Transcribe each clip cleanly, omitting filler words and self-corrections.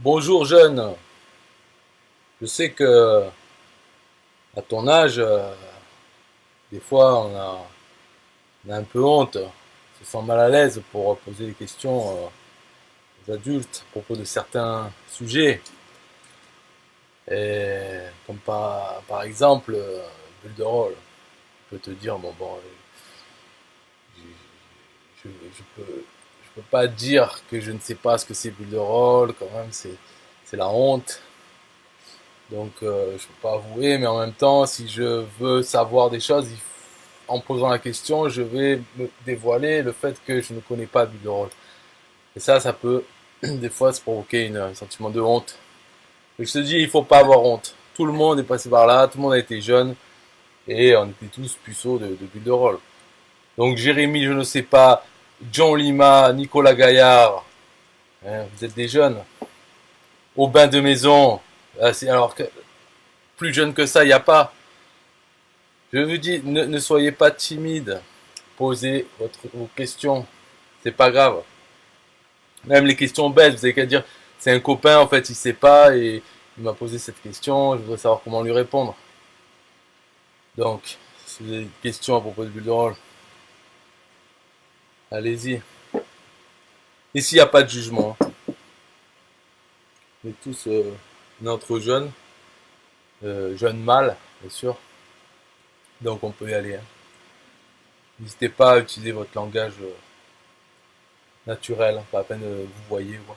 Bonjour jeune, je sais que à ton âge, des fois on a un peu honte, on se sent mal à l'aise pour poser des questions aux adultes à propos de certains sujets. Et comme par exemple, bulle de rôle. Je peux te dire, bon, je peux pas dire que je ne sais pas ce que c'est bulle de rôle, quand même, c'est la honte. Donc, je peux pas avouer, mais en même temps, si je veux savoir des choses, en posant la question, je vais me dévoiler le fait que je ne connais pas de rôle. Et ça peut des fois se provoquer un sentiment de honte. Et je te dis, il faut pas avoir honte. Tout le monde est passé par là, tout le monde a été jeune, et on était tous puceaux de bulle de rôle. Donc Jérémy, je ne sais pas, John Lima, Nicolas Gaillard, hein, vous êtes des jeunes. Aubin de Maison, alors que plus jeune que ça, il n'y a pas. Je vous dis, ne soyez pas timide. Posez vos questions. C'est pas grave. Même les questions bêtes, vous avez qu'à dire, c'est un copain, en fait, il sait pas et il m'a posé cette question, je voudrais savoir comment lui répondre. Donc, si vous avez des questions à propos de bulle de rôle, allez-y. Ici, il n'y a pas de jugement. On est tous notre jeune, jeune mâle, bien sûr. Donc, on peut y aller, hein. N'hésitez pas à utiliser votre langage naturel, pas à peine vous voyez. Quoi.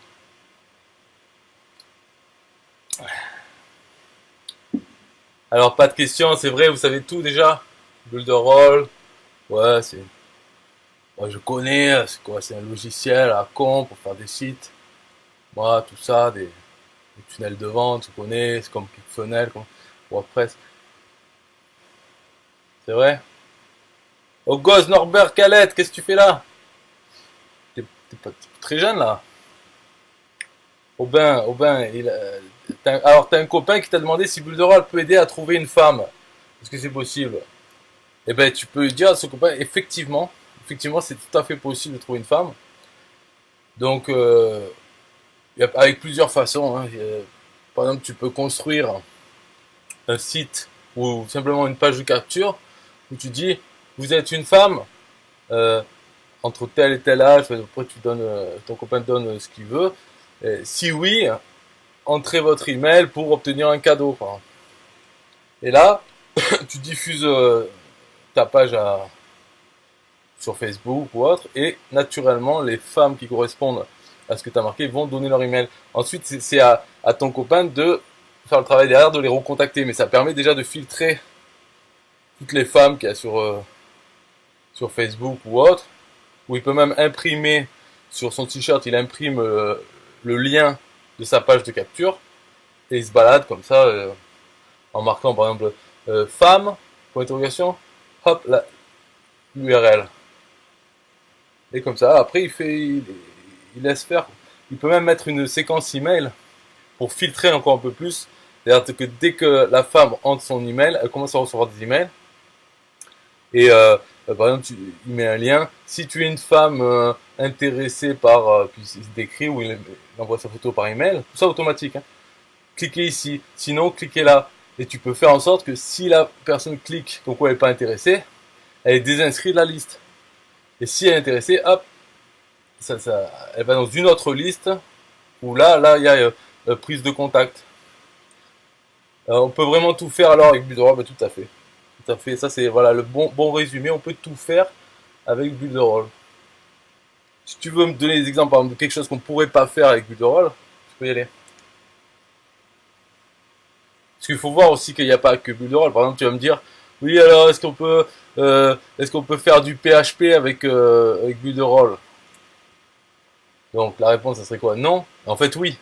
Alors, pas de questions, c'est vrai, vous savez tout déjà. Bulle de rôle, ouais, moi, je connais, c'est quoi, c'est un logiciel à con pour faire des sites. Moi, tout ça, des tunnels de vente, je connais, c'est comme ClickFunnels, comme WordPress. C'est vrai? Oh, gosse, Norbert Calette, qu'est-ce que tu fais là? T'es pas très jeune là. Aubin, alors t'as un copain qui t'a demandé si Bulle de rôle peut aider à trouver une femme. Est-ce que c'est possible? Eh ben, tu peux dire à ce copain, effectivement, c'est tout à fait possible de trouver une femme. Donc, avec plusieurs façons, hein. Par exemple, tu peux construire un site ou simplement une page de capture où tu dis, vous êtes une femme euh, entre tel et tel âge. Après, ton copain te donne ce qu'il veut. Et si oui, entrez votre email pour obtenir un cadeau. Quoi. Et là, tu diffuses ta page sur Facebook ou autre, et naturellement, les femmes qui correspondent à ce que tu as marqué vont donner leur email. Ensuite, c'est à ton copain de faire le travail derrière, de les recontacter, mais ça permet déjà de filtrer toutes les femmes qu'il y a sur Facebook ou autre, où il peut même imprimer sur son t-shirt, il imprime le lien de sa page de capture, et il se balade comme ça, en marquant par exemple femme, pour interrogation, hop, l'URL. Et comme ça, après, il laisse faire. Il peut même mettre une séquence email pour filtrer encore un peu plus. C'est-à-dire que dès que la femme entre son email, elle commence à recevoir des emails. Et par exemple, il met un lien. Si tu es une femme intéressée par, puis il décrit ou il envoie sa photo par email, tout ça automatique. Hein. Cliquez ici, sinon cliquez là. Et tu peux faire en sorte que si la personne clique, donc elle n'est pas intéressée, elle est désinscrite de la liste. Et si elle est intéressée, hop, elle va dans une autre liste où là, il y a prise de contact. On peut vraiment tout faire alors avec Bulle de rôle, tout à fait. Tout à fait. Ça, c'est voilà le bon résumé. On peut tout faire avec Bulle de rôle. Si tu veux me donner des exemples, par exemple, de quelque chose qu'on pourrait pas faire avec Bulle de rôle, je peux y aller. Parce qu'il faut voir aussi qu'il n'y a pas que Bulle de rôle. Par exemple, tu vas me dire, oui, alors est-ce qu'on peut faire du PHP avec Bulle de rôle? Donc la réponse, ça serait quoi? Non. En fait, oui.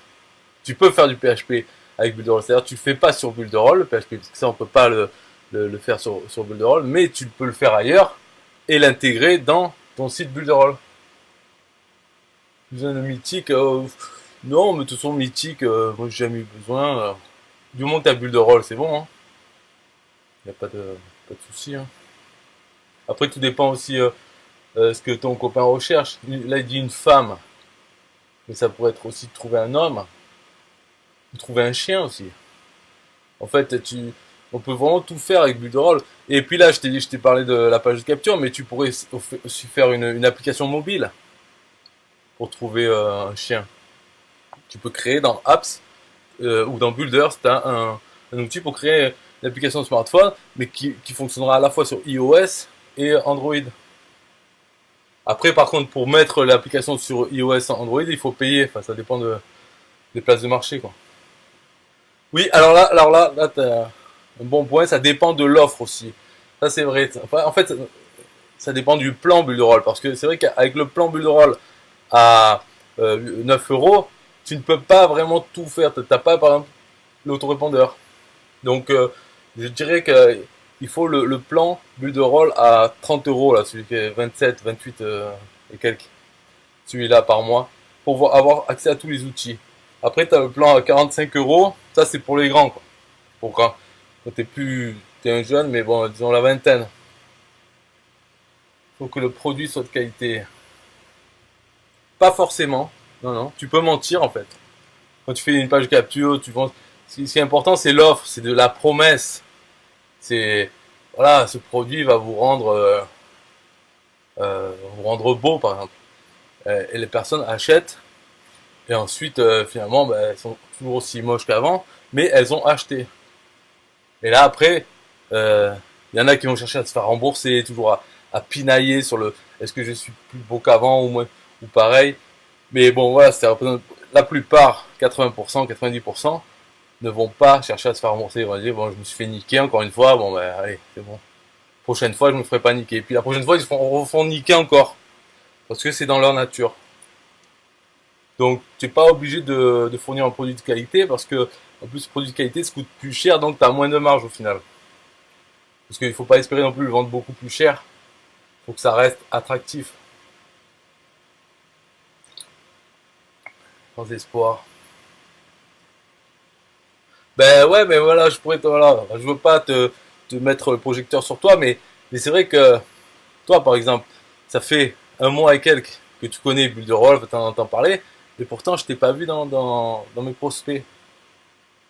Tu peux faire du PHP avec Bulle de rôle. C'est-à-dire, tu le fais pas sur Bulle de rôle, le PHP, parce que ça, on peut pas le faire sur Bulle de rôle, mais tu peux le faire ailleurs et l'intégrer dans ton site Bulle de rôle. Besoin de mythique, non, mais de toute façon, mythique, moi, j'ai jamais eu besoin. Du moment que t'as Bulle de rôle, c'est bon, hein. Y a pas de souci, hein. Après, tout dépend aussi ce que ton copain recherche. Là, il dit une femme, mais ça pourrait être aussi de trouver un homme. trouver un chien aussi. En fait, on peut vraiment tout faire avec Builderall. Et puis là, je t'ai parlé de la page de capture, mais tu pourrais aussi faire une application mobile pour trouver un chien. Tu peux créer dans Apps ou dans Builder, tu as un outil pour créer une application de smartphone, mais qui fonctionnera à la fois sur iOS et Android. Après, par contre, pour mettre l'application sur iOS et Android, il faut payer. Enfin, ça dépend des places de marché, quoi. Oui, là, t'as un bon point. Ça dépend de l'offre aussi. Ça, c'est vrai. Enfin, en fait, ça dépend du plan Builderall. Parce que c'est vrai qu'avec le plan Builderall à 9 euros, tu ne peux pas vraiment tout faire. T'as pas, par exemple, l'autorépondeur. Donc, je dirais qu'il faut le plan Builderall à 30 euros, là, celui qui est 27, 28 et quelques, celui-là par mois, pour avoir accès à tous les outils. Après, tu as le plan à 45 euros, ça c'est pour les grands, quoi. Pour quand t'es un jeune, mais bon, disons la vingtaine. Faut que le produit soit de qualité. Pas forcément, non, non, tu peux mentir en fait. Quand tu fais une page capture, tu vends. Ce qui est important, c'est l'offre, c'est de la promesse. C'est, voilà, ce produit va vous rendre beau, par exemple. Et les personnes achètent, et ensuite, finalement, bah, elles sont toujours aussi moches qu'avant, mais elles ont acheté. Et là, après, il y en a qui vont chercher à se faire rembourser, toujours à pinailler sur le est-ce que je suis plus beau qu'avant ou moins, ou pareil. Mais bon, voilà, la plupart, 80%, 90%, ne vont pas chercher à se faire rembourser. Ils vont dire, bon, je me suis fait niquer encore une fois, bon, ben, allez, c'est bon. Prochaine fois, je me ferai pas niquer. Et puis la prochaine fois, ils se refont niquer encore. Parce que c'est dans leur nature. Donc, tu n'es pas obligé de fournir un produit de qualité parce que, en plus, le produit de qualité, ça coûte plus cher, donc tu as moins de marge au final. Parce qu'il ne faut pas espérer non plus le vendre beaucoup plus cher. Il faut que ça reste attractif. Sans espoir. Ben ouais, mais voilà, voilà, je veux pas te mettre le projecteur sur toi, mais c'est vrai que toi, par exemple, ça fait un mois et quelques que tu connais Builderall, que tu en entends parler, et pourtant je t'ai pas vu dans mes prospects.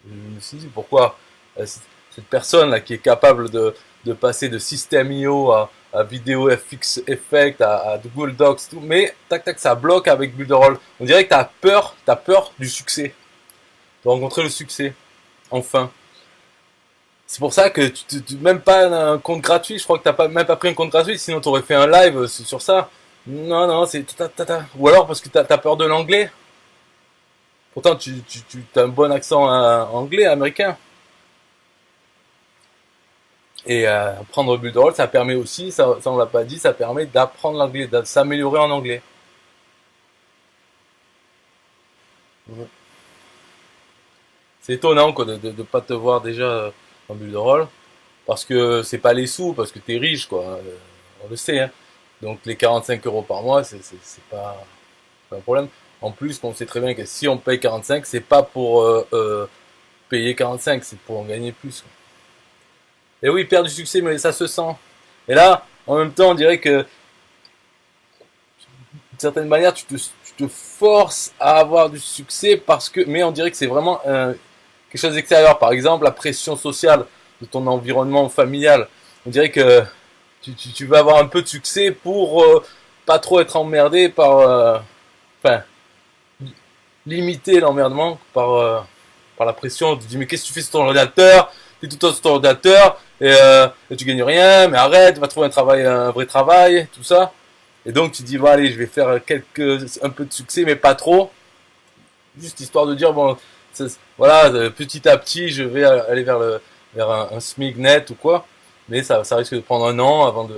Je me suis dit pourquoi cette personne là qui est capable de passer de System.io à Vidéo FX Effect, à Google Docs, tout, mais tac tac ça bloque avec Builderall. On dirait que t'as peur du succès, de rencontrer le succès, enfin. C'est pour ça que même pas un compte gratuit, je crois que t'as pas, même pas pris un compte gratuit, sinon t'aurais fait un live sur ça. Non, non, c'est ou alors parce que t'as peur de l'anglais. Pourtant, tu as un bon accent anglais, américain. Et apprendre Bulldoll, ça permet aussi, ça on l'a pas dit, ça permet d'apprendre l'anglais, de s'améliorer en anglais. C'est étonnant quoi, de pas te voir déjà en Bulldoll, parce que c'est pas les sous, parce que t'es riche, quoi. On le sait, hein. Donc les 45 euros par mois, c'est pas un problème. En plus, on sait très bien que si on paye 45, c'est pas pour payer 45, c'est pour en gagner plus, quoi. Et oui, perdre du succès, mais ça se sent. Et là, en même temps, on dirait que, d'une certaine manière, tu te forces à avoir du succès parce que, mais on dirait que c'est vraiment quelque chose d'extérieur. Par exemple, la pression sociale de ton environnement familial. On dirait que tu vas avoir un peu de succès pour pas trop être emmerdé par, enfin, limiter l'emmerdement par la pression. Tu te dis, mais qu'est-ce que tu fais sur ton ordinateur? T'es tout le temps sur ton ordinateur et tu gagnes rien, mais arrête, va trouver un vrai travail, tout ça. Et donc tu te dis, bon, allez, je vais faire un peu de succès, mais pas trop. Juste histoire de dire, bon, voilà, petit à petit, je vais aller vers un SMIC net ou quoi. Mais ça risque de prendre un an avant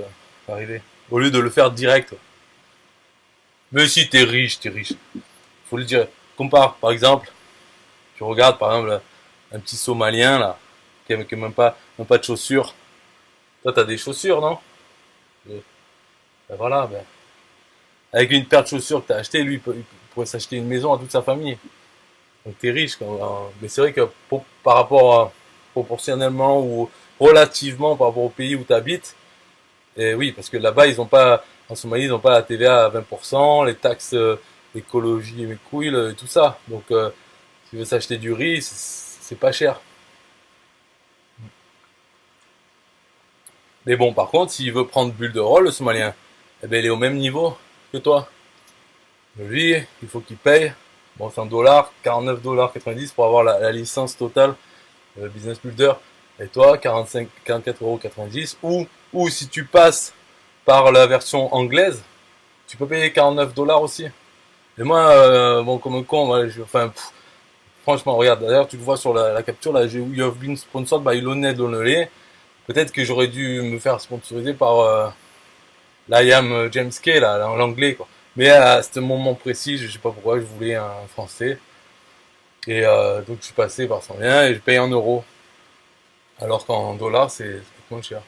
d'arriver. Au lieu de le faire direct. Mais si t'es riche, t'es riche. Faut le dire. Compare, par exemple, tu regardes par exemple un petit Somalien là, qui a même pas de chaussures. Toi, t'as des chaussures, non? Ben voilà, ben, avec une paire de chaussures que t'as acheté, lui, il pourrait s'acheter une maison à toute sa famille. Donc t'es riche. Mais c'est vrai que par rapport proportionnellement ou relativement par rapport au pays où t'habites, et oui, parce que là-bas, ils ont pas, en Somalie, ils n'ont pas la TVA à 20%, les taxes d'écologie et mes couilles, tout ça. Donc S'il veut s'acheter du riz, c'est pas cher. Mais bon, par contre, s'il veut prendre bulle de rôle, le Somalien, eh ben, il est au même niveau que toi. Lui, il faut qu'il paye, bon, c'est en dollars, 49,90 $ pour avoir la licence totale Business Builder. Et toi, 44,90 €. Ou si tu passes par la version anglaise, tu peux payer 49 $ aussi. Et moi, bon, comme un con, voilà, franchement, regarde, d'ailleurs, tu le vois sur la capture, là, j'ai You have been sponsored by Lonely Lonely. Peut-être que j'aurais dû me faire sponsoriser par l'IAM James Kay, là, l'anglais, quoi. Mais à ce moment précis, je sais pas pourquoi, je voulais un français. Et donc, je suis passé par son lien et je paye en euros. Alors qu'en dollars, c'est moins cher.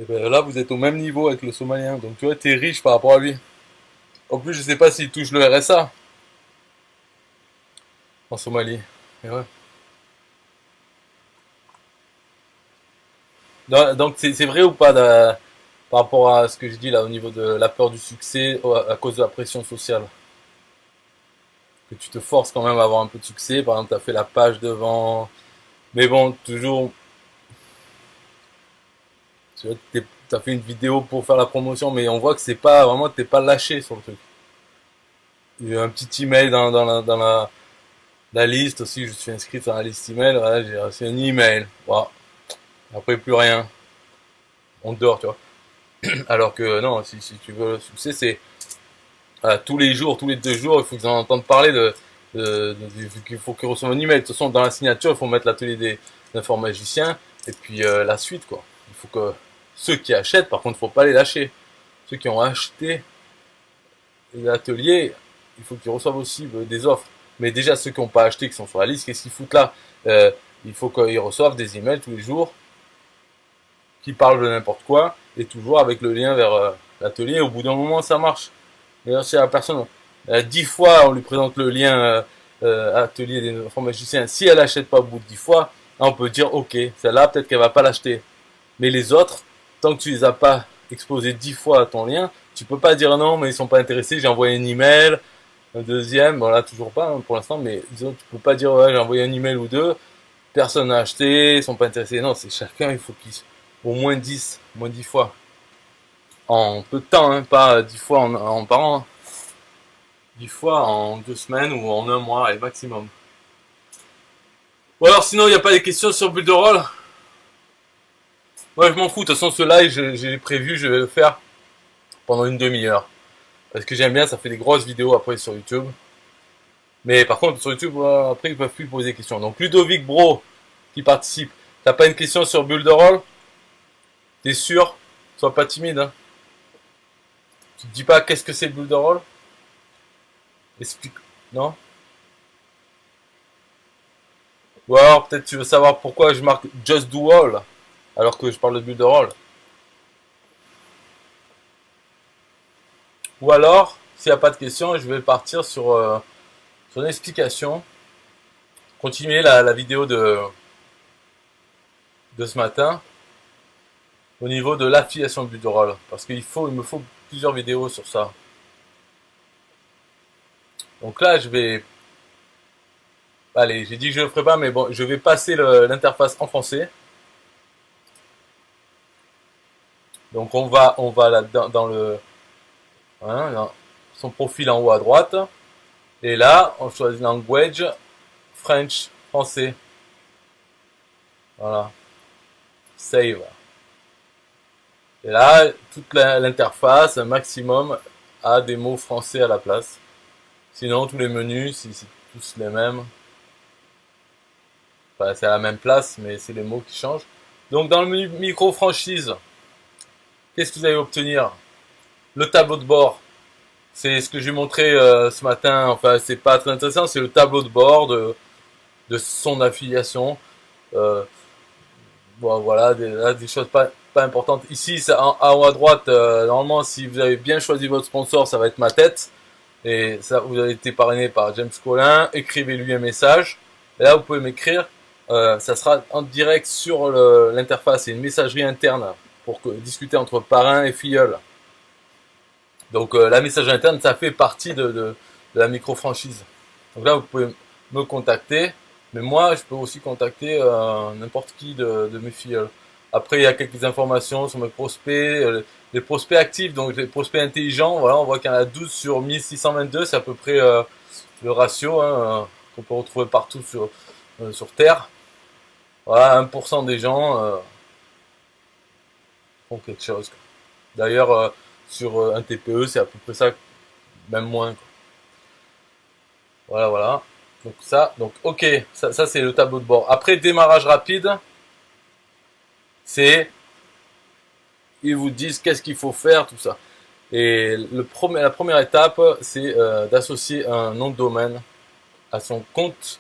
Et ben là, vous êtes au même niveau avec le Somalien. Donc, tu vois, t'es riche par rapport à lui. En plus, je sais pas s'il touche le RSA en Somalie. Et ouais. Donc, c'est vrai ou pas par rapport à ce que je dis là au niveau de la peur du succès à cause de la pression sociale? Que tu te forces quand même à avoir un peu de succès. Par exemple, tu as fait la page devant. Mais bon, toujours, tu as fait une vidéo pour faire la promotion, mais on voit que c'est pas vraiment, t'es pas lâché sur le truc. Il y a un petit email la liste aussi, je suis inscrit dans la liste email, voilà, j'ai reçu un email. Voilà. Après, plus rien. On dort, tu vois. Alors que non, si tu veux le succès, c'est tous les jours, tous les 2 jours, il faut qu'ils en entendent parler qu'il faut qu'ils reçoivent un email. De toute façon, dans la signature, il faut mettre l'atelier des informaticiens et puis la suite, quoi. Il faut que ceux qui achètent, par contre, il faut pas les lâcher. Ceux qui ont acheté l'atelier, il faut qu'ils reçoivent aussi des offres. Mais déjà, ceux qui n'ont pas acheté, qui sont sur la liste, qu'est-ce qu'ils foutent là? Il faut qu'ils reçoivent des emails tous les jours qui parlent de n'importe quoi et toujours avec le lien vers l'atelier. Au bout d'un moment, ça marche. D'ailleurs, si la personne, 10 fois, on lui présente le lien atelier des informaticiens, si elle n'achète pas au bout de 10 fois, on peut dire ok, celle-là, peut-être qu'elle va pas l'acheter. Mais les autres, tant que tu les as pas exposés 10 fois à ton lien, tu peux pas dire non, mais ils sont pas intéressés, j'ai envoyé un email, un deuxième, bon là toujours pas hein, pour l'instant, mais disons, tu peux pas dire ouais, j'ai envoyé un email ou deux, personne n'a acheté, ils sont pas intéressés. Non, c'est chacun, il faut qu'ils au moins 10 fois. En peu de temps, hein, pas 10 fois par an. 10 fois en 2 semaines ou en un mois, et maximum. Ou alors sinon, il n'y a pas des questions sur Builderall. Moi, je m'en fous. De toute façon, ce live, j'ai prévu, je vais le faire pendant une demi-heure. Parce que j'aime bien, ça fait des grosses vidéos après sur YouTube. Mais par contre, sur YouTube, après, ils peuvent plus poser des questions. Donc, Ludovic Bro, qui participe. T'as pas une question sur Builderall? T'es sûr? Sois pas timide, hein. Tu te dis pas qu'est-ce que c'est Builderall? Explique. Non? Ou alors, peut-être tu veux savoir pourquoi je marque Just Do All alors que je parle de Builderall. Ou alors, s'il n'y a pas de questions, je vais partir sur une explication. Continuer la vidéo de ce matin au niveau de l'affiliation de Builderall. Parce qu'il me faut plusieurs vidéos sur ça. Donc là, je vais... Allez, j'ai dit que je le ferai pas, mais bon, je vais passer l'interface en français. Donc on va là dans le... Hein, dans son profil en haut à droite. Et là, on choisit language, French, français. Voilà. Save. Et là, toute l'interface, un maximum, a des mots français à la place. Sinon, tous les menus, c'est tous les mêmes. Enfin, c'est à la même place, mais c'est les mots qui changent. Donc, dans le menu micro-franchise, qu'est-ce que vous allez obtenir? Le tableau de bord. C'est ce que j'ai montré ce matin. Enfin, c'est pas très intéressant. C'est le tableau de bord de son affiliation. Bon, voilà, des choses pas importantes. Ici, en haut à droite, normalement, si vous avez bien choisi votre sponsor, ça va être ma tête. Et ça, vous avez été parrainé par James Collin. Écrivez-lui un message. Et là, vous pouvez m'écrire. Ça sera en direct sur l'interface. C'est une messagerie interne pour discuter entre parrain et filleul. Donc la messagerie interne, ça fait partie de la micro-franchise. Donc là, vous pouvez me contacter. Mais moi, je peux aussi contacter n'importe qui de mes filles. Après, il y a quelques informations sur mes prospects, les prospects actifs, donc les prospects intelligents. Voilà, on voit qu'il y en a 12 sur 1622, c'est à peu près le ratio qu'on peut retrouver partout sur Terre. Voilà, 1% des gens font quelque chose. D'ailleurs, sur un TPE, c'est à peu près ça, même moins, quoi. Voilà, voilà. Donc ça, donc ok, ça c'est le tableau de bord. Après démarrage rapide, c'est ils vous disent qu'est-ce qu'il faut faire, tout ça. Et la première étape, c'est d'associer un nom de domaine à son compte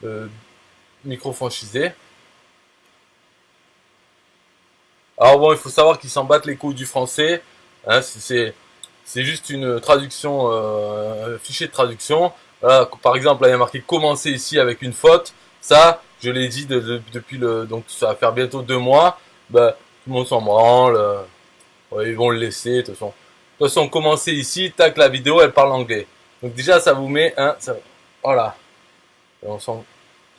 euh, micro-franchisé. Alors bon, il faut savoir qu'ils s'en battent les couilles du français. Hein, c'est juste une traduction, un fichier de traduction. Voilà, par exemple, là, il y a marqué commencer ici avec une faute. Ça, je l'ai dit depuis donc ça va faire bientôt 2 mois. Bah, tout le monde s'en branle. Ouais, ils vont le laisser. De toute façon, commencer ici, tac, la vidéo, elle parle anglais. Donc déjà, ça vous met, voilà. On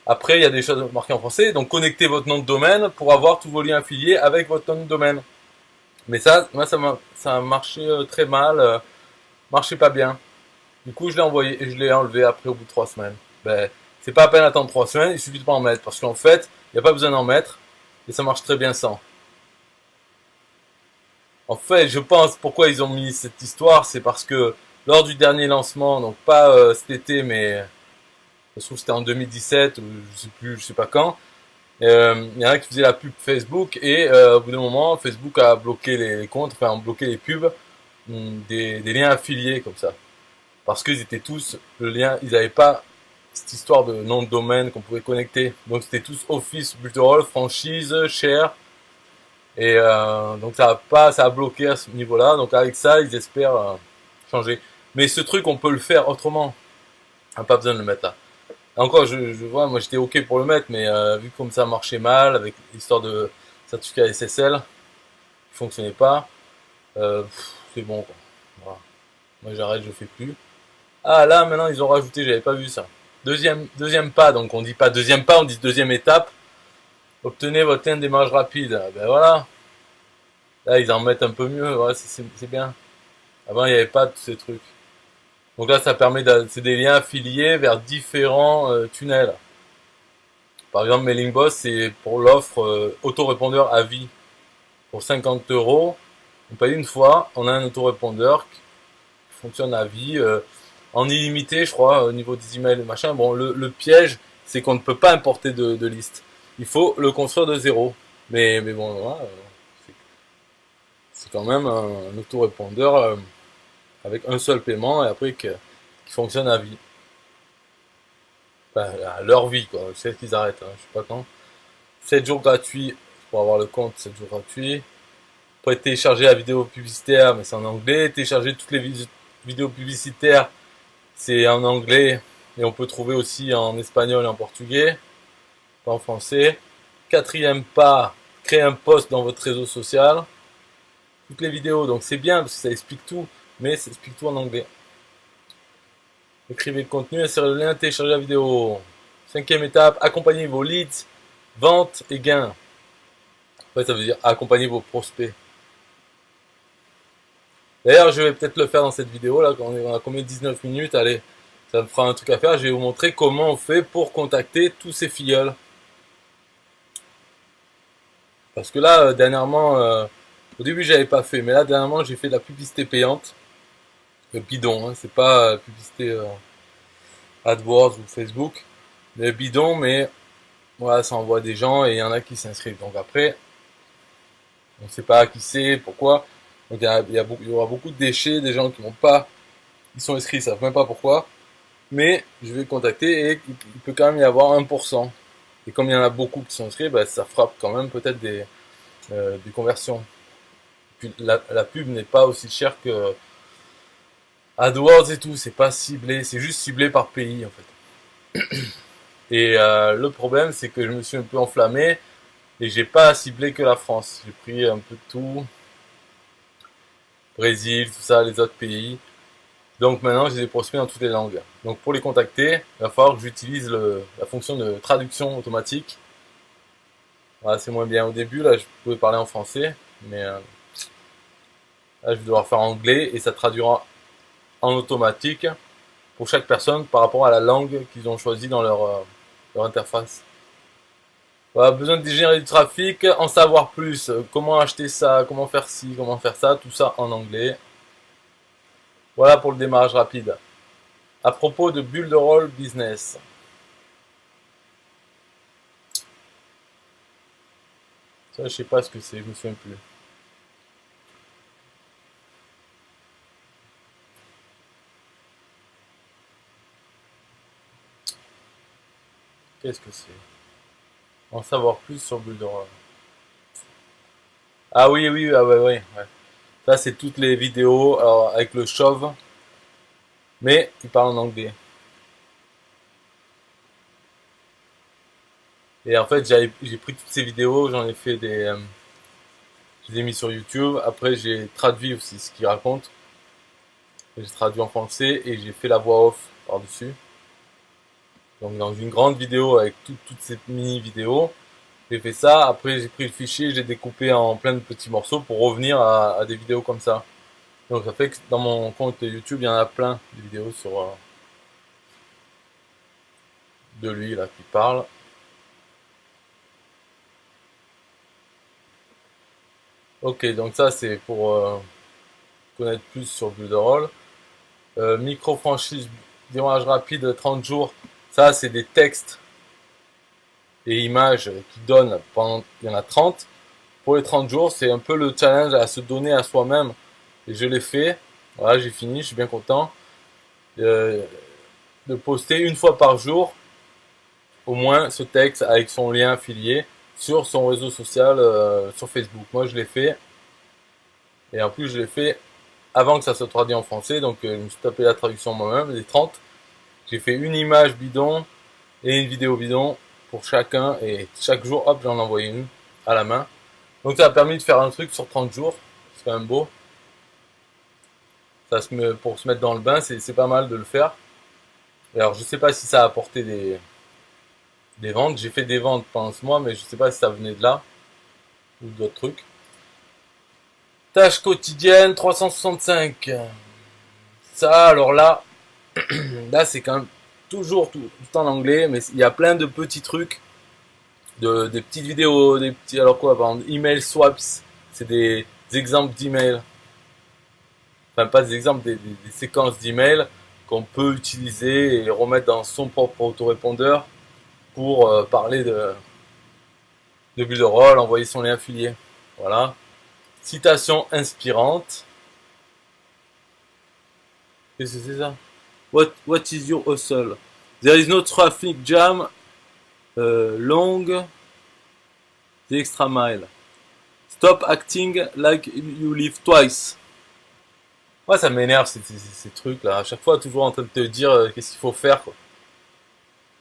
Après, il y a des choses marquées en français. Donc, connectez votre nom de domaine pour avoir tous vos liens affiliés avec votre nom de domaine. Mais ça, moi, ça a marché très mal, marchait pas bien. Du coup, je l'ai envoyé et je l'ai enlevé après au bout de 3 semaines. Ben, c'est pas à peine attendre 3 semaines, il suffit de pas en mettre parce qu'en fait, il n'y a pas besoin d'en mettre et ça marche très bien sans. En fait, je pense pourquoi ils ont mis cette histoire, c'est parce que lors du dernier lancement, donc pas cet été, mais je trouve que c'était en 2017 ou je sais plus, je sais pas quand. Il y en a qui faisaient la pub Facebook et au bout d'un moment, Facebook a bloqué les comptes, enfin a bloqué les pubs des liens affiliés comme ça. Parce qu'ils étaient tous le lien, ils n'avaient pas cette histoire de nom de domaine qu'on pouvait connecter. Donc c'était tous Office, Buterol, franchise, share. Et donc ça a bloqué à ce niveau-là. Donc avec ça, ils espèrent changer. Mais ce truc, on peut le faire autrement. On n'a pas besoin de le mettre là. Encore, je vois, moi j'étais ok pour le mettre, mais vu comme ça marchait mal avec l'histoire de certificat SSL, qui fonctionnait pas, c'est bon quoi. Voilà. Moi j'arrête, je fais plus. Ah là maintenant ils ont rajouté, j'avais pas vu ça. Deuxième pas, donc on dit pas deuxième pas, on dit deuxième étape. Obtenez votre lien de démarrage rapide. Ah, ben voilà. Là ils en mettent un peu mieux, ouais, c'est bien. Avant il n'y avait pas tous ces trucs. Donc là ça permet c'est des liens affiliés vers différents tunnels. Par exemple, Mailing Boss, c'est pour l'offre autorépondeur à vie. Pour 50 euros, on paye une fois, on a un autorépondeur qui fonctionne à vie, en illimité, je crois, au niveau des emails et machin. Bon, le piège, c'est qu'on ne peut pas importer de liste. Il faut le construire de zéro. Mais bon, voilà, c'est quand même un autorépondeur avec un seul paiement et après qui fonctionne à vie. Enfin, à leur vie, quoi. C'est qu'ils arrêtent, hein, je sais pas quand. 7 jours gratuits pour avoir le compte, 7 jours gratuits. Vous pouvez télécharger la vidéo publicitaire, mais c'est en anglais. Télécharger toutes les vidéos publicitaires, c'est en anglais. Et on peut trouver aussi en espagnol et en portugais, pas en français. Quatrième pas, créer un post dans votre réseau social. Toutes les vidéos, donc c'est bien parce que ça explique tout, mais ça explique tout en anglais. Écrivez le contenu, insérez le lien, téléchargez la vidéo. Cinquième étape, accompagnez vos leads, ventes et gains. Ouais, ça veut dire accompagner vos prospects. D'ailleurs, je vais peut-être le faire dans cette vidéo là, quand on a combien 19 minutes, allez, ça me fera un truc à faire. Je vais vous montrer comment on fait pour contacter tous ces filleuls. Parce que là, dernièrement, au début j'avais pas fait, mais là dernièrement j'ai fait de la publicité payante. Bidon, hein, c'est pas publicité AdWords ou Facebook. Mais bidon, mais voilà, ça envoie des gens et il y en a qui s'inscrivent. Donc après, on ne sait pas qui c'est, pourquoi. Donc il y aura beaucoup de déchets, des gens qui vont pas, ils sont inscrits, ils savent même pas pourquoi. Mais je vais contacter et il peut quand même y avoir 1%. Et comme il y en a beaucoup qui sont inscrits, bah, ça frappe quand même peut-être des conversions. Puis la pub n'est pas aussi chère que AdWords et tout, c'est pas ciblé, c'est juste ciblé par pays en fait. Et le problème c'est que je me suis un peu enflammé et j'ai pas ciblé que la France. J'ai pris un peu de tout, Brésil, tout ça, les autres pays. Donc maintenant, j'ai des prospects dans toutes les langues. Donc pour les contacter, il va falloir que j'utilise la fonction de traduction automatique. Voilà, c'est moins bien au début. Là, je pouvais parler en français, mais là, je vais devoir faire en anglais et ça traduira en automatique pour chaque personne par rapport à la langue qu'ils ont choisie dans leur interface. Voilà, besoin de gérer du trafic, en savoir plus, comment acheter ça, comment faire ci, comment faire ça, tout ça en anglais. Voilà pour le démarrage rapide. À propos de Build a Roll Business. Ça, je sais pas ce que c'est, je me souviens plus. Qu'est-ce que c'est? En savoir plus sur Build a Roll. Ah oui, oui, ah ouais, ouais, ouais. Ça, c'est toutes les vidéos alors, avec le chauve, mais il parle en anglais. Et en fait, j'ai pris toutes ces vidéos, j'en ai fait je les ai mis sur YouTube. Après, j'ai traduit aussi ce qu'il raconte. J'ai traduit en français et j'ai fait la voix off par-dessus. Donc, dans une grande vidéo avec toutes ces mini vidéos, j'ai fait ça. Après, j'ai pris le fichier, j'ai découpé en plein de petits morceaux pour revenir à des vidéos comme ça. Donc, ça fait que dans mon compte YouTube, il y en a plein de vidéos sur de lui là qui parle. Ok, donc ça c'est pour connaître plus sur Builderall. Micro-franchise, démarrage rapide, 30 jours. Ça c'est des textes et images qui donnent pendant, il y en a 30. Pour les 30 jours, c'est un peu le challenge à se donner à soi-même. Et je l'ai fait. Voilà, j'ai fini, je suis bien content. Euh, de poster une fois par jour, au moins ce texte avec son lien affilié sur son réseau social, sur Facebook. Moi je l'ai fait. Et en plus je l'ai fait avant que ça soit traduit en français, donc je me suis tapé la traduction moi-même, les 30. J'ai fait une image bidon et une vidéo bidon pour chacun, et chaque jour, hop, j'en envoyais une à la main. Donc ça a permis de faire un truc sur 30 jours, c'est quand même beau. Pour se mettre dans le bain, c'est pas mal de le faire. Et alors je sais pas si ça a apporté des ventes, j'ai fait des ventes pendant ce mois, mais je sais pas si ça venait de là, ou d'autres trucs. Tâches quotidiennes, 365. Ça, alors là c'est quand même toujours tout le temps en anglais, mais il y a plein de petits trucs, des petites vidéos, des petits, alors quoi, par exemple, email swaps, c'est des exemples d'emails, enfin pas des exemples, des séquences d'emails qu'on peut utiliser et remettre dans son propre autorépondeur pour parler de Builderall, envoyer son lien affilié. Voilà. Citation inspirante. Qu'est-ce que c'est ça? What is your hustle? There is no traffic jam long the extra mile. Stop acting like you live twice. Ouais, ça m'énerve ces trucs là. À chaque fois, toujours en train de te dire qu'est-ce qu'il faut faire, quoi.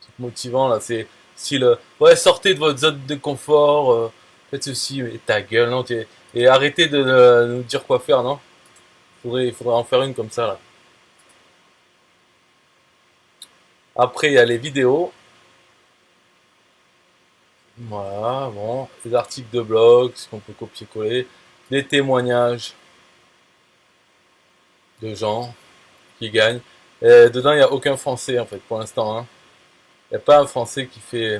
C'est motivant là. C'est si le ouais, sortez de votre zone de confort, faites ceci, mais ta gueule, non, et arrêtez de nous dire quoi faire, non? Il faudrait en faire une comme ça là. Après, il y a les vidéos. Voilà, bon, les articles de blog, ce qu'on peut copier-coller, les témoignages de gens qui gagnent. Et dedans, il n'y a aucun français en fait pour l'instant, hein. Il n'y a pas un français qui fait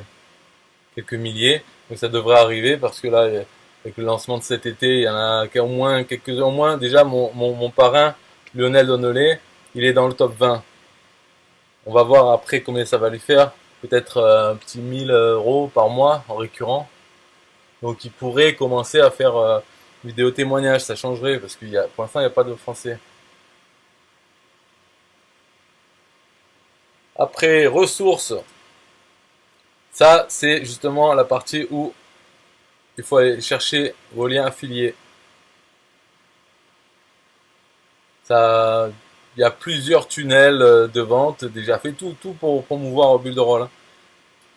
quelques milliers, donc ça devrait arriver parce que là, avec le lancement de cet été, il y en a au moins quelques-uns. Au moins, déjà, mon parrain, Lionel Donnelly, il est dans le top 20. On va voir après combien ça va lui faire. Peut-être un petit 1000 euros par mois en récurrent. Donc il pourrait commencer à faire vidéo témoignage, ça changerait parce pour l'instant il n'y a pas de français. Après ressources, ça c'est justement la partie où il faut aller chercher vos liens affiliés. Ça, il y a plusieurs tunnels de vente déjà fait, tout pour promouvoir Builderall, hein.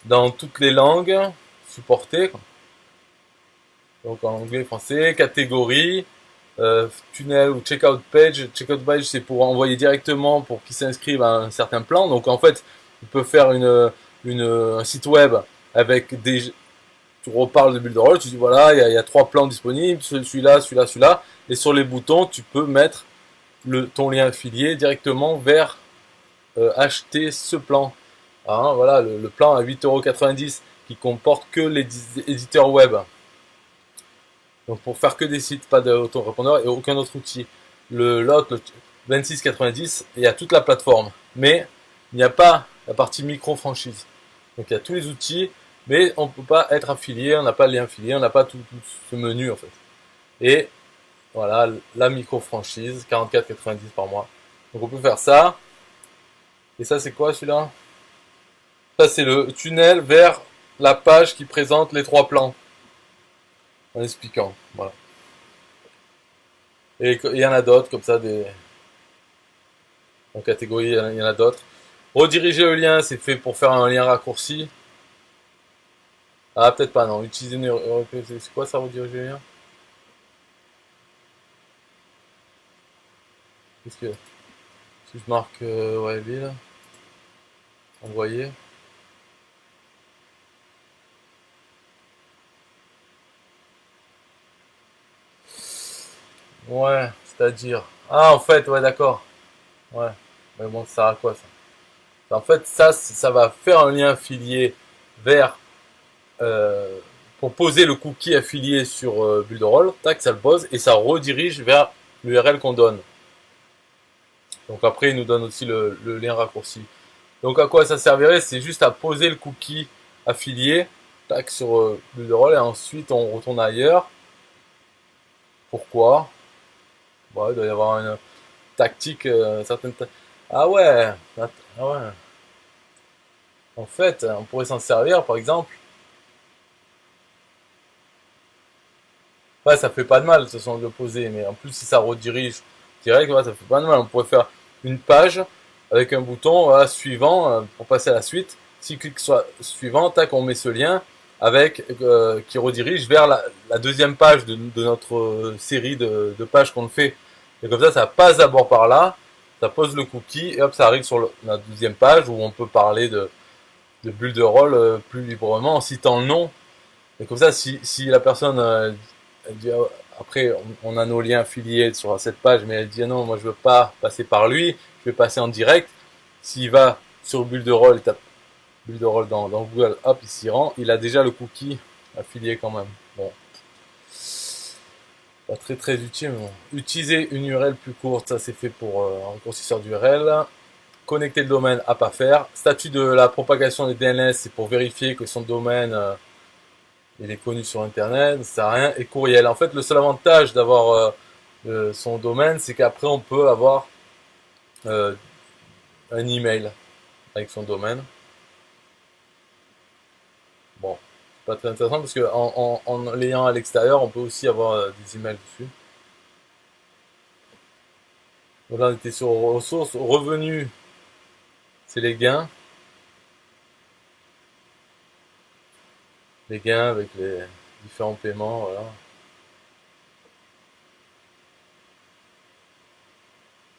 Dans toutes les langues supportées, donc en anglais, français, catégorie, tunnel ou checkout page. Checkout page, c'est pour envoyer directement pour qu'ils s'inscrivent à un certain plan. Donc en fait, tu peux faire un site web avec des, tu reparles de Builderall, tu dis voilà, il y a 3 plans disponibles, celui-là, celui-là, celui-là. Et sur les boutons, tu peux mettre ton lien affilié directement vers acheter ce plan. Hein, voilà, le plan à 8,90 € qui comporte que les éditeurs web. Donc pour faire que des sites, pas d'autorépondeur et aucun autre outil. L'autre, le 26,90, il y a toute la plateforme. Mais il n'y a pas la partie micro-franchise. Donc il y a tous les outils, mais on ne peut pas être affilié, on n'a pas le lien affilié, on n'a pas tout ce menu en fait. Et voilà, la micro-franchise, 44,90 par mois. Donc on peut faire ça. Et ça c'est quoi celui-là? Ça c'est le tunnel vers la page qui présente les 3 plans. En expliquant. Voilà. Et il y en a d'autres comme ça, en catégorie, il y en a d'autres. Rediriger le lien, c'est fait pour faire un lien raccourci. Ah, peut-être pas, non. Utiliser c'est quoi ça, rediriger le lien? Qu'est-ce que. Si je marque ouais, ville, envoyer. Ouais, c'est-à-dire. Ah, en fait, ouais, d'accord. Ouais. Mais bon, ça sert à quoi ça? En fait, ça va faire un lien affilié vers euh, pour poser le cookie affilié sur Builderall, tac, ça le pose et ça redirige vers l'URL qu'on donne. Donc après, il nous donne aussi le lien raccourci. Donc à quoi ça servirait? C'est juste à poser le cookie affilié, tac, sur Builderall et ensuite on retourne ailleurs. Pourquoi? Bon, il doit y avoir une tactique, certaine. Ah ouais, ah ouais. En fait, on pourrait s'en servir, par exemple. Ouais, ça fait pas de mal, de toute façon, de le poser, mais en plus, si ça redirige direct, ouais, ça fait pas de mal. On pourrait faire une page avec un bouton, voilà, suivant, pour passer à la suite. Si clique sur suivant, tac, on met ce lien avec, qui redirige vers la deuxième page de notre série de pages qu'on fait. Et comme ça passe d'abord par là, ça pose le cookie, et hop, ça arrive sur la deuxième page où on peut parler de bulles de rôle plus librement en citant le nom. Et comme ça, si la personne elle dit, après, on a nos liens affiliés sur cette page, mais elle dit ah non, moi je veux pas passer par lui, je vais passer en direct. S'il va sur Bulle de Roll, il tape Bulle de Roll dans Google, hop, il s'y rend, il a déjà le cookie affilié quand même. Bon, pas très très utile, mais bon. Utiliser une URL plus courte, ça c'est fait pour un raccourcisseur d'URL. Connecter le domaine à pas faire. Statut de la propagation des DNS, c'est pour vérifier que son domaine il est connu sur internet, ça sert à rien. Et courriel. En fait, le seul avantage d'avoir son domaine, c'est qu'après on peut avoir euh, un email avec son domaine. Bon, c'est pas très intéressant parce que en l'ayant à l'extérieur, on peut aussi avoir des emails dessus. Donc là, on était sur ressources, revenus, c'est les gains. Les gains avec les différents paiements, voilà.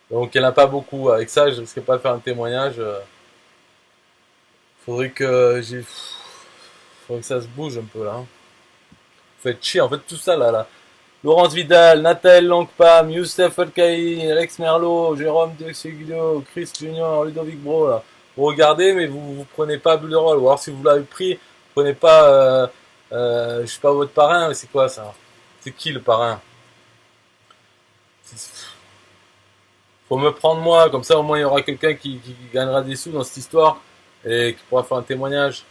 Donc il n'y en a pas beaucoup. Avec ça, je risquerais pas de faire un témoignage. Faudrait que j'ai. Faudrait que ça se bouge un peu là. Faut être chier. En fait, tout ça là. Laurence Vidal, Nathalie Langpam, Youssef Elkaï, Alex Merlot, Jérôme Dexeguido, Chris Junior, Ludovic Bro là. Vous regardez, mais vous prenez pas Bulle de Rôle. Ou alors si vous l'avez pris, vous prenez pas. Je sais pas votre parrain, mais c'est quoi ça? C'est qui le parrain? Faut me prendre moi, comme ça au moins il y aura quelqu'un qui gagnera des sous dans cette histoire et qui pourra faire un témoignage.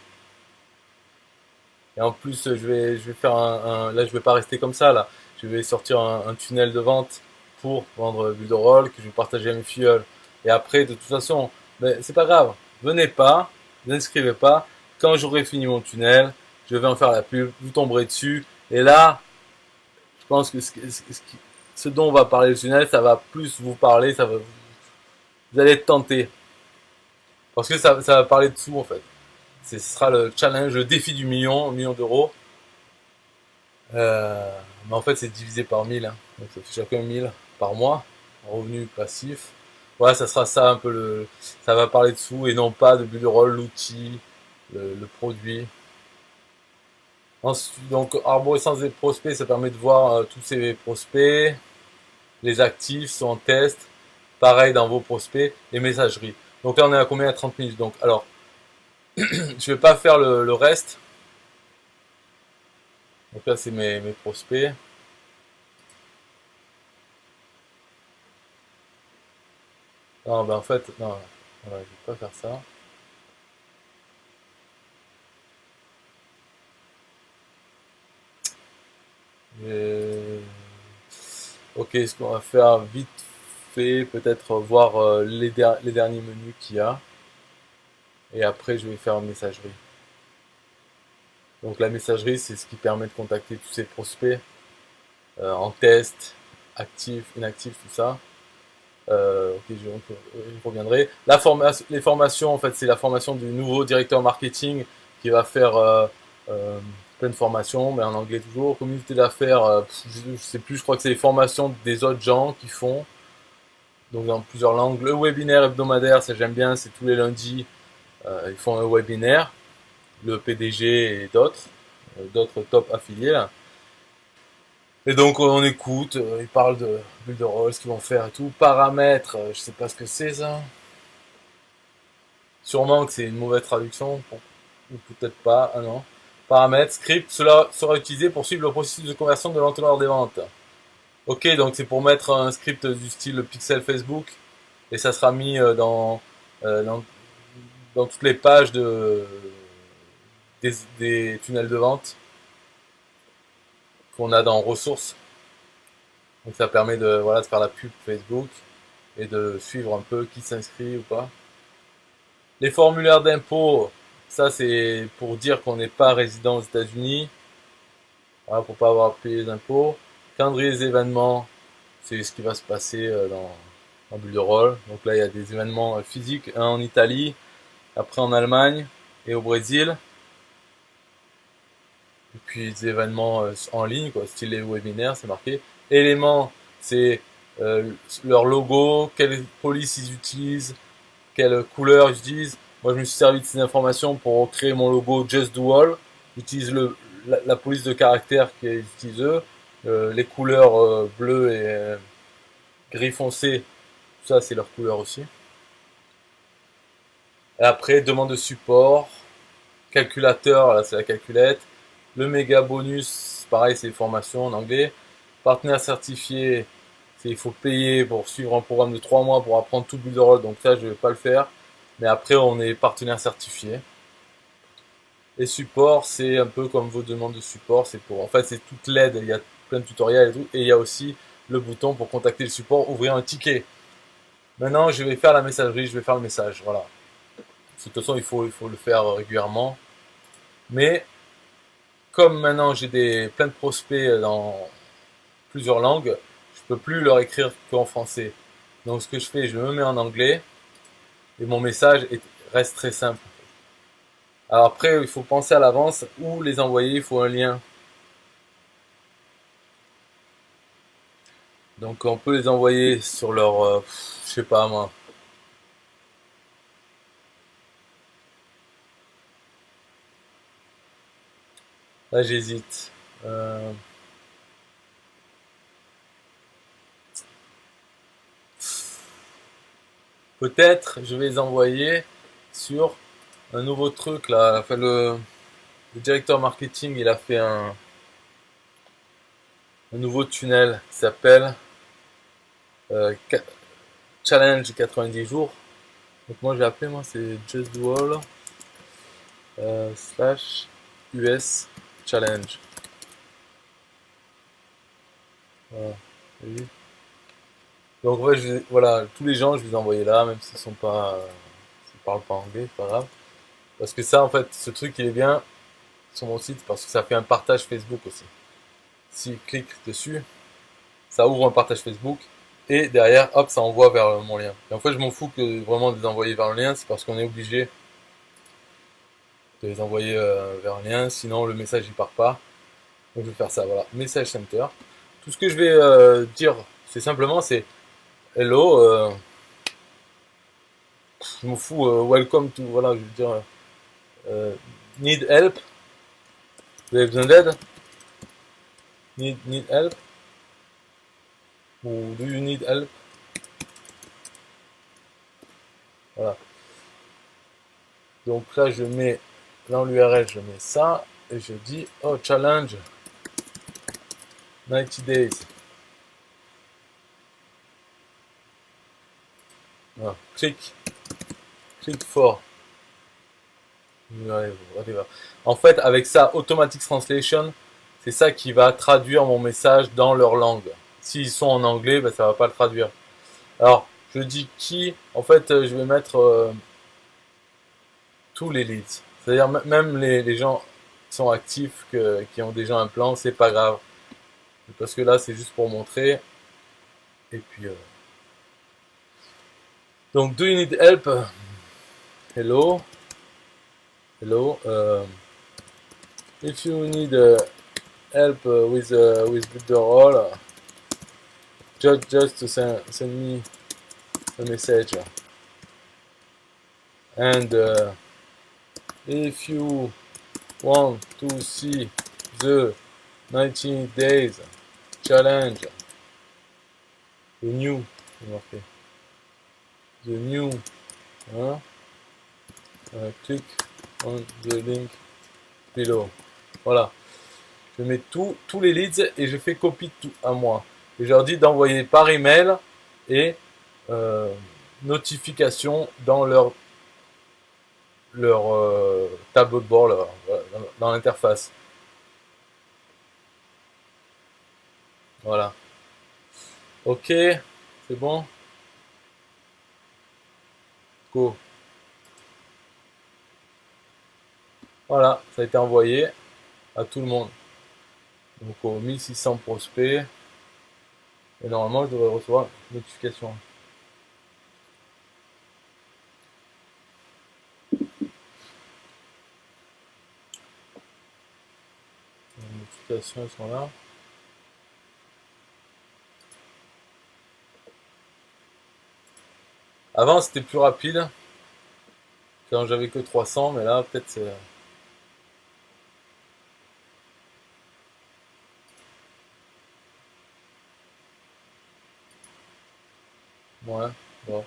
Et en plus, je vais faire là, je vais pas rester comme ça là. Je vais sortir un tunnel de vente pour vendre Bulle de Rôle que je vais partager à mes filleuls. Et après, de toute façon, ben, c'est pas grave. Venez pas, ne vous inscrivez pas. Quand j'aurai fini mon tunnel, je vais en faire la pub. Vous tomberez dessus. Et là, je pense que ce dont on va parler le tunnel, ça va plus vous parler. Vous allez être tenté. Parce que ça va parler de sous en fait. Ce sera le challenge, le défi du million d'euros. Mais en fait, c'est divisé par 1000, hein. Donc ça fait chacun 1000 par mois. Revenu passif. Voilà, ça sera ça un peu le. Ça va parler dessous et non pas de Bullroll, l'outil, le produit. Ensuite, donc, arborescence des prospects, ça permet de voir tous ces prospects. Les actifs sont en test. Pareil dans vos prospects. Les messageries. Donc là, on est à combien? À 30 minutes. Donc, alors, je vais pas faire le reste. Donc là, c'est mes prospects. Non, ben en fait, non, voilà, je vais pas faire ça. Et... Ok, ce qu'on va faire vite fait, peut-être voir les derniers menus qu'il y a. Et après, je vais faire une messagerie. Donc la messagerie, c'est ce qui permet de contacter tous ces prospects en test, actifs, inactifs, tout ça. Ok, je reviendrai. Les formations, en fait, c'est la formation du nouveau directeur marketing qui va faire plein de formations, mais en anglais toujours. Communauté d'affaires, je sais plus, je crois que c'est les formations des autres gens qui font. Donc dans plusieurs langues. Le webinaire hebdomadaire, ça j'aime bien, c'est tous les lundis. Ils font un webinaire, le PDG et d'autres top affiliés là. Et donc on écoute, ils parlent de build de rôle, ce qu'ils vont faire et tout. Paramètres, je sais pas ce que c'est ça. Sûrement que c'est une mauvaise traduction, ou peut-être pas, ah non. Paramètres, script, cela sera utilisé pour suivre le processus de conversion de l'entonnoir des ventes. Ok, donc c'est pour mettre un script du style pixel Facebook, et ça sera mis euh, dans, dans toutes les pages des tunnels de vente qu'on a dans ressources. Donc ça permet de, voilà, de faire la pub Facebook et de suivre un peu qui s'inscrit ou pas. Les formulaires d'impôt, ça c'est pour dire qu'on n'est pas résident aux États-Unis, voilà, pour pas avoir payé les impôts. Calendrier des événements, c'est ce qui va se passer dans Bulle de Rôle. Donc là il y a des événements physiques, un en Italie, après en Allemagne et au Brésil. Et puis des événements en ligne, quoi, style les webinaires, c'est marqué. Éléments, c'est leur logo, quelle police ils utilisent, quelle couleur ils utilisent. Moi, je me suis servi de ces informations pour créer mon logo Just Do All. J'utilise la police de caractère qu'ils utilisent eux, les couleurs bleu et gris foncé, tout ça c'est leur couleur aussi. Et après, demande de support, calculateur, là c'est la calculette. Le méga bonus, pareil, c'est les formations en anglais. Partenaire certifié, c'est il faut payer pour suivre un programme de 3 mois pour apprendre tout Builderall, donc ça je vais pas le faire. Mais après, on est partenaire certifié. Et support, c'est un peu comme vos demandes de support. C'est pour, en fait, c'est toute l'aide. Il y a plein de tutoriels et tout. Et il y a aussi le bouton pour contacter le support, ouvrir un ticket. Maintenant, je vais faire la messagerie, je vais faire le message. Voilà. De toute façon, il faut le faire régulièrement. Mais comme maintenant j'ai plein de prospects dans plusieurs langues, je peux plus leur écrire qu'en français. Donc ce que je fais, je me mets en anglais et mon message reste très simple. Alors après, il faut penser à l'avance où les envoyer, il faut un lien. Donc on peut les envoyer sur leur, je sais pas moi. Là j'hésite. Euh, Peut-être je vais les envoyer sur un nouveau truc là. Enfin, le directeur marketing il a fait un nouveau tunnel qui s'appelle euh, Challenge 90 jours. Donc moi j'ai appelé, moi c'est Just Do All slash US Challenge. Voilà. Donc ouais, voilà, tous les gens je vais les envoyer là, même s'ils sont pas, s'ils parlent pas anglais, c'est pas grave. Parce que ça en fait, ce truc il est bien sur mon site parce que ça fait un partage Facebook aussi. S'ils cliquent dessus, ça ouvre un partage Facebook et derrière, hop, ça envoie vers mon lien. Et en fait, je m'en fous que vraiment de les envoyer vers le lien, c'est parce qu'on est obligé de les envoyer vers un lien, sinon le message il part pas. Donc je vais faire ça, voilà. Message center. Tout ce que je vais dire, c'est simplement, c'est hello, je m'en fous, welcome to, voilà, je veux dire, euh, need help, vous avez besoin d'aide, need help, ou do you need help, voilà. Donc là, je mets, dans l'URL, je mets ça, et je dis, oh, challenge, 90 days. Voilà. Click for. En fait, avec ça, Automatic Translation, c'est ça qui va traduire mon message dans leur langue. S'ils sont en anglais, ben, ça va pas le traduire. Alors, je dis qui, en fait, je vais mettre tous les leads. C'est-à-dire même les gens qui sont actifs, qui ont déjà un plan, c'est pas grave. Parce que là, c'est juste pour montrer. Et puis, donc, do you need help? Hello. Hello. If you need help with Builderall, just send me a message. And if you want to see the 19 days challenge, the new, hein, click on the link below. Voilà. Je mets tous les leads et je fais copie de tout à moi. Et je leur dis d'envoyer par email et notification dans leur tableau de bord là, dans l'interface. Voilà. Ok, c'est bon. Go. Voilà, ça a été envoyé à tout le monde. Donc aux 1600 prospects. Et normalement, je devrais recevoir une notification. Les notifications sont là. Avant, c'était plus rapide. Quand j'avais que 300, mais là, peut-être c'est... Ouais, bon.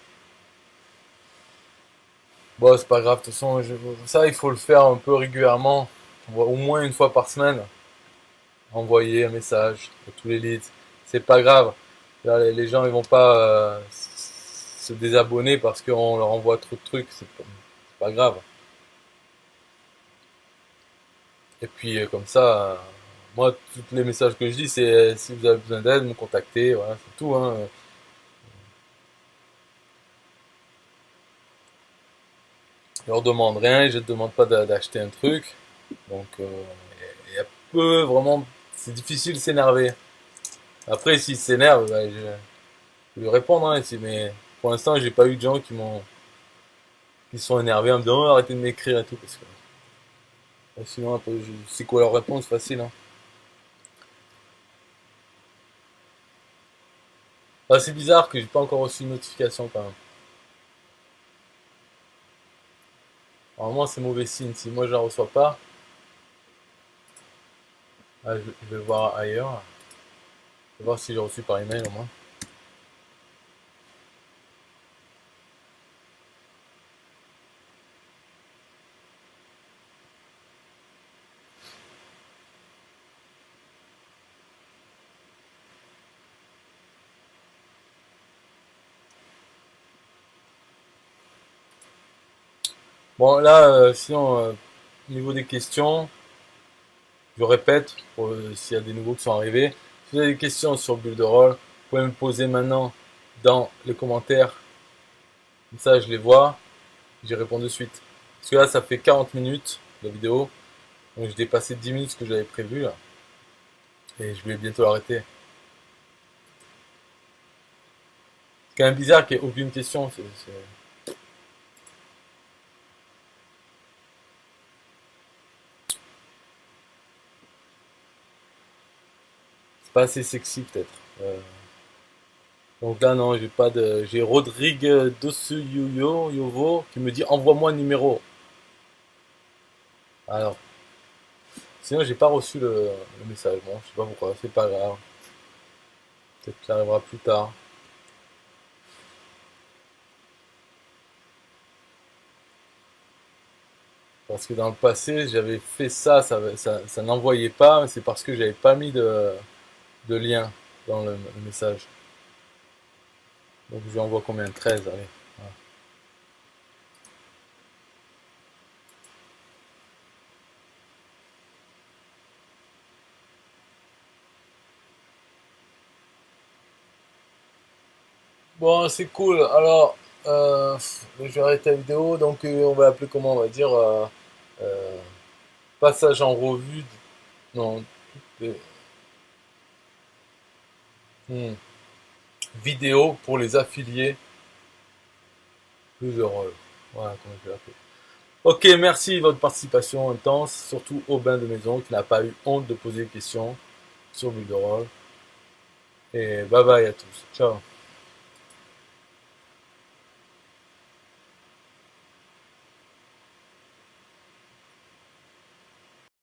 Bon, c'est pas grave, de toute façon, ça, il faut le faire un peu régulièrement. Au moins une fois par semaine. Envoyer un message à tous les leads. C'est pas grave. Là, les gens, ils vont pas se désabonner parce qu'on leur envoie trop de trucs. C'est pas grave. Et puis, comme ça, moi, tous les messages que je dis, c'est si vous avez besoin d'aide, me contacter. Voilà, c'est tout, hein. Je leur demande rien et je ne demande pas d'acheter un truc. Donc, il y a peu, vraiment, c'est difficile de s'énerver. Après, s'ils s'énervent, bah, je vais lui répondre, hein, mais pour l'instant, j'ai pas eu de gens qui sont énervés en me disant oh, arrêtez de m'écrire et tout. Parce que sinon, après, c'est quoi leur réponse facile, hein. Ah, c'est bizarre que j'ai pas encore reçu une notification quand même. Normalement, c'est mauvais signe. Si moi je la reçois pas, ah, je vais voir ailleurs. Je vais voir si j'ai reçu par email au moins. Bon, là, sinon, au niveau des questions, je répète, s'il y a des nouveaux qui sont arrivés. Si vous avez des questions sur Builderall, vous pouvez me poser maintenant dans les commentaires. Comme ça, je les vois, j'y réponds de suite. Parce que là, ça fait 40 minutes la vidéo. Donc, j'ai dépassé 10 minutes ce que j'avais prévu là. Et je vais bientôt arrêter. C'est quand même bizarre qu'il n'y ait aucune question. pas assez sexy peut-être. Donc là non, j'ai pas de. J'ai Rodrigue Dosu Yovo qui me dit envoie-moi un numéro. Alors, sinon j'ai pas reçu le message. Bon, je sais pas pourquoi, c'est pas grave. Peut-être qu'il arrivera plus tard. Parce que dans le passé, j'avais fait ça n'envoyait pas, mais c'est parce que j'avais pas mis de lien dans le message. Donc je lui envoie combien? 13, allez. Voilà. Bon, c'est cool. Alors, je vais arrêter la vidéo. Donc, on va appeler comment on va dire euh, passage en revue. Non, euh, hmm, vidéo pour les affiliés plus heureux. Voilà comment je vais l'appeler. Ok, merci de votre participation intense, surtout Aubin de Maison qui n'a pas eu honte de poser des questions sur Bulle de Rôle. Et bye bye à tous. Ciao.